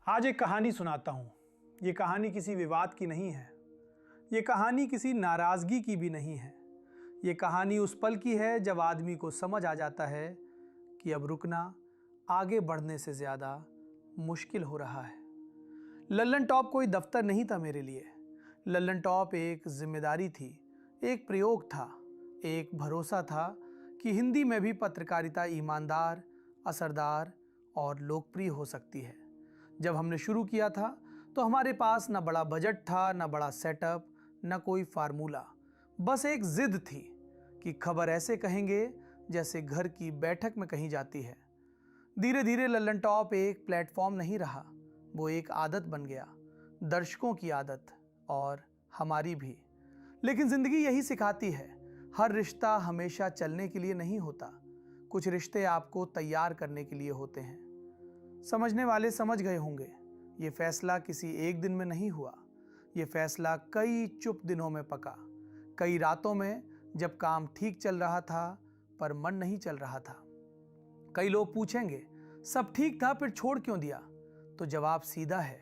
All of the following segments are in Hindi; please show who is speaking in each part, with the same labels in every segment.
Speaker 1: आज एक कहानी सुनाता हूँ। ये कहानी किसी विवाद की नहीं है। ये कहानी किसी नाराज़गी की भी नहीं है। ये कहानी उस पल की है जब आदमी को समझ आ जाता है कि अब रुकना आगे बढ़ने से ज़्यादा मुश्किल हो रहा है। लल्लन टॉप कोई दफ्तर नहीं था मेरे लिए। लल्लन टॉप एक जिम्मेदारी थी, एक प्रयोग था, एक भरोसा था कि हिंदी में भी पत्रकारिता ईमानदार, असरदार और लोकप्रिय हो सकती है। जब हमने शुरू किया था तो हमारे पास न बड़ा बजट था, न बड़ा सेटअप, न कोई फार्मूला। बस एक जिद थी कि खबर ऐसे कहेंगे जैसे घर की बैठक में कही जाती है। धीरे धीरे लल्लन टॉप एक प्लेटफॉर्म नहीं रहा, वो एक आदत बन गया, दर्शकों की आदत और हमारी भी। लेकिन जिंदगी यही सिखाती है, हर रिश्ता हमेशा चलने के लिए नहीं होता। कुछ रिश्ते आपको तैयार करने के लिए होते हैं। समझने वाले समझ गए होंगे, ये फैसला किसी एक दिन में नहीं हुआ। ये फैसला कई चुप दिनों में पका, कई रातों में जब काम ठीक चल रहा था पर मन नहीं चल रहा था। कई लोग पूछेंगे, सब ठीक था फिर छोड़ क्यों दिया? तो जवाब सीधा है,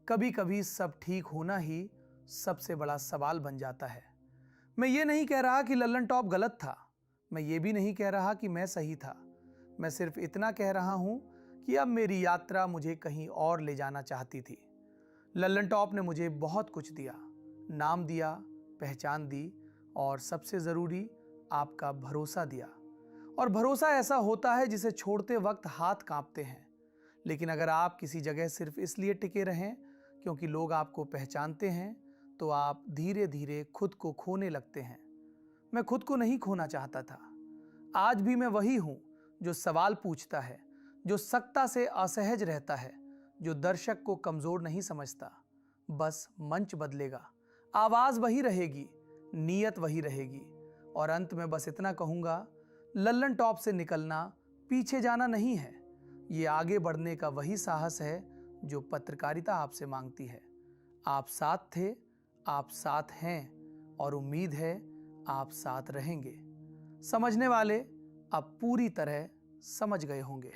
Speaker 1: कभी कभी सब ठीक होना ही सबसे बड़ा सवाल बन जाता है। मैं ये नहीं कह रहा कि लल्लन टॉप गलत था, मैं ये भी नहीं कह रहा कि मैं सही था। मैं सिर्फ इतना कह रहा हूं कि अब मेरी यात्रा मुझे कहीं और ले जाना चाहती थी। लल्लन टॉप ने मुझे बहुत कुछ दिया, नाम दिया, पहचान दी और सबसे ज़रूरी आपका भरोसा दिया। और भरोसा ऐसा होता है जिसे छोड़ते वक्त हाथ कांपते हैं। लेकिन अगर आप किसी जगह सिर्फ इसलिए टिके रहें क्योंकि लोग आपको पहचानते हैं तो आप धीरे धीरे खुद को खोने लगते हैं। मैं खुद को नहीं खोना चाहता था। आज भी मैं वही हूं जो सवाल पूछता है, जो सत्ता से असहज रहता है, जो दर्शक को कमजोर नहीं समझता। बस मंच बदलेगा, आवाज वही रहेगी, नीयत वही रहेगी। और अंत में बस इतना कहूंगा, लल्लन टॉप से निकलना पीछे जाना नहीं है, ये आगे बढ़ने का वही साहस है जो पत्रकारिता आपसे मांगती है। आप साथ थे, आप साथ हैं और उम्मीद है आप साथ रहेंगे। समझने वाले अब पूरी तरह समझ गए होंगे।